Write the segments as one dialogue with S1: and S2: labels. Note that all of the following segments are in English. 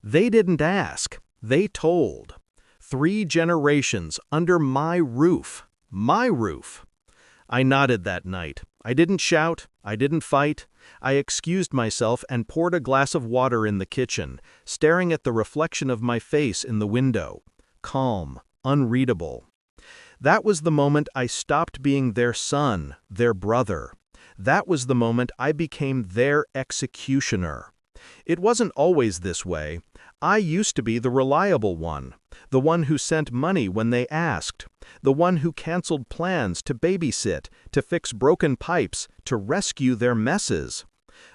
S1: They didn't ask, they told. 3 generations under my roof. My roof. I nodded that night. I didn't shout, I didn't fight. I excused myself and poured a glass of water in the kitchen, staring at the reflection of my face in the window. Calm, unreadable. That was the moment I stopped being their son, their brother. That was the moment I became their executioner. It wasn't always this way. I used to be the reliable one, the one who sent money when they asked, the one who canceled plans to babysit, to fix broken pipes, to rescue their messes.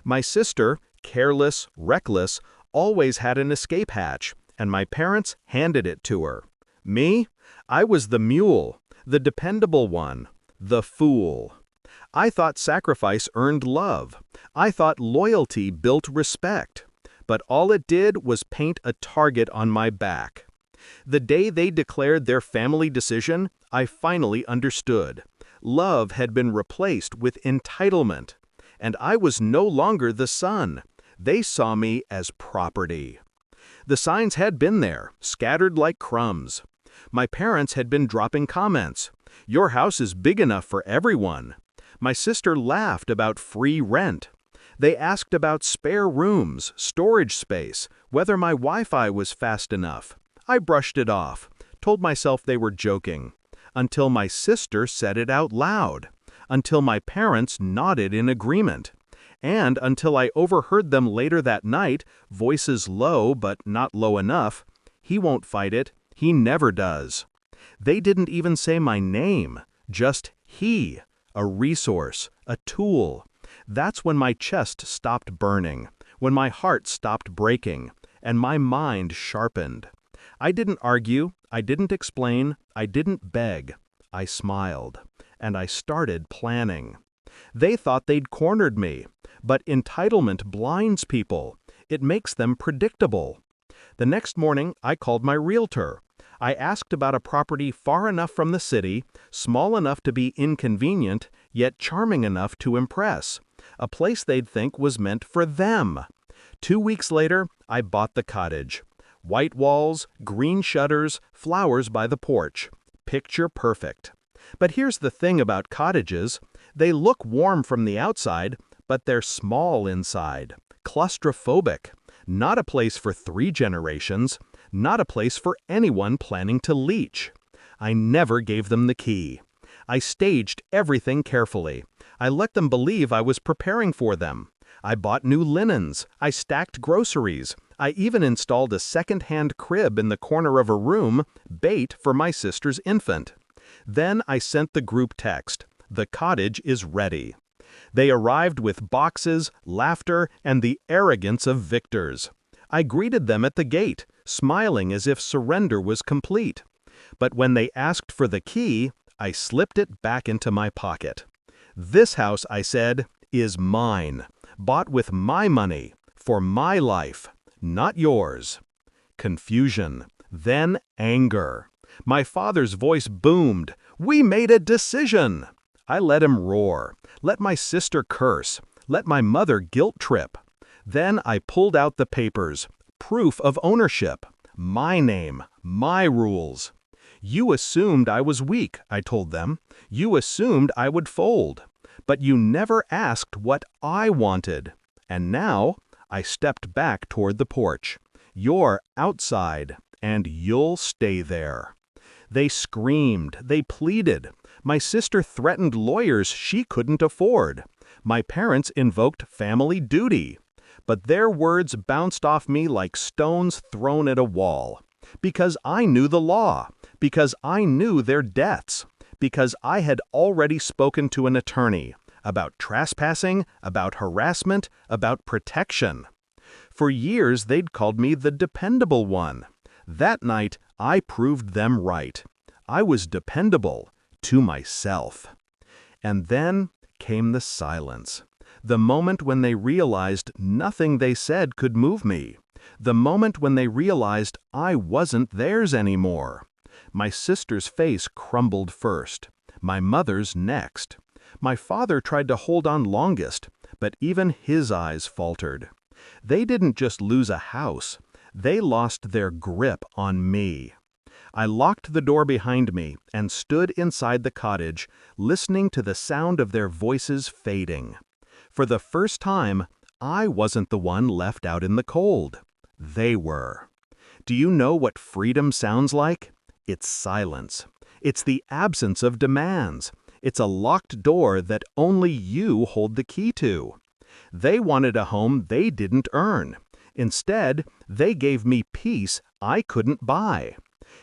S1: My sister, careless, reckless, always had an escape hatch, and my parents handed it to her. Me? I was the mule, the dependable one, the fool. I thought sacrifice earned love. I thought loyalty built respect. But all it did was paint a target on my back. The day they declared their family decision, I finally understood. Love had been replaced with entitlement. And I was no longer the son. They saw me as property. The signs had been there, scattered like crumbs. My parents had been dropping comments. Your house is big enough for everyone. My sister laughed about free rent. They asked about spare rooms, storage space, whether my Wi-Fi was fast enough. I brushed it off, told myself they were joking. Until my sister said it out loud. Until my parents nodded in agreement. And until I overheard them later that night, voices low but not low enough. He won't fight it. He never does. They didn't even say my name, just he, a resource, a tool. That's when my chest stopped burning, when my heart stopped breaking, and my mind sharpened. I didn't argue, I didn't explain, I didn't beg. I smiled, and I started planning. They thought they'd cornered me, but entitlement blinds people. It makes them predictable. The next morning, I called my realtor. I asked about a property far enough from the city, small enough to be inconvenient, yet charming enough to impress. A place they'd think was meant for them. 2 weeks later, I bought the cottage. White walls, green shutters, flowers by the porch. Picture perfect. But here's the thing about cottages. They look warm from the outside, but they're small inside. Claustrophobic. Not a place for 3 generations. Not a place for anyone planning to leech. I never gave them the key. I staged everything carefully. I let them believe I was preparing for them. I bought new linens. I stacked groceries. I even installed a second-hand crib in the corner of a room, bait for my sister's infant. Then I sent the group text, "The cottage is ready." They arrived with boxes, laughter, and the arrogance of victors. I greeted them at the gate, smiling as if surrender was complete. But when they asked for the key, I slipped it back into my pocket. This house, I said, is mine, bought with my money, for my life, not yours. Confusion, then anger. My father's voice boomed, "We made a decision!" I let him roar, let my sister curse, let my mother guilt trip. Then I pulled out the papers, proof of ownership, my name, my rules. You assumed I was weak, I told them. You assumed I would fold. But you never asked what I wanted. And now, I stepped back toward the porch. You're outside, and you'll stay there. They screamed, they pleaded. My sister threatened lawyers she couldn't afford. My parents invoked family duty. But their words bounced off me like stones thrown at a wall. Because I knew the law. Because I knew their debts. Because I had already spoken to an attorney about trespassing, about harassment, about protection. For years they'd called me the dependable one. That night I proved them right. I was dependable to myself. And then came the silence. The moment when they realized nothing they said could move me. The moment when they realized I wasn't theirs anymore. My sister's face crumbled first. My mother's next. My father tried to hold on longest, but even his eyes faltered. They didn't just lose a house. They lost their grip on me. I locked the door behind me and stood inside the cottage, listening to the sound of their voices fading. For the first time, I wasn't the one left out in the cold. They were. Do you know what freedom sounds like? It's silence. It's the absence of demands. It's a locked door that only you hold the key to. They wanted a home they didn't earn. Instead, they gave me peace I couldn't buy.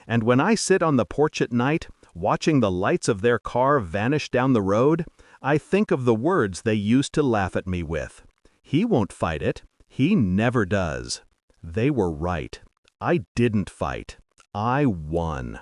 S1: And when I sit on the porch at night, watching the lights of their car vanish down the road, I think of the words they used to laugh at me with. He won't fight it. He never does. They were right. I didn't fight. I won.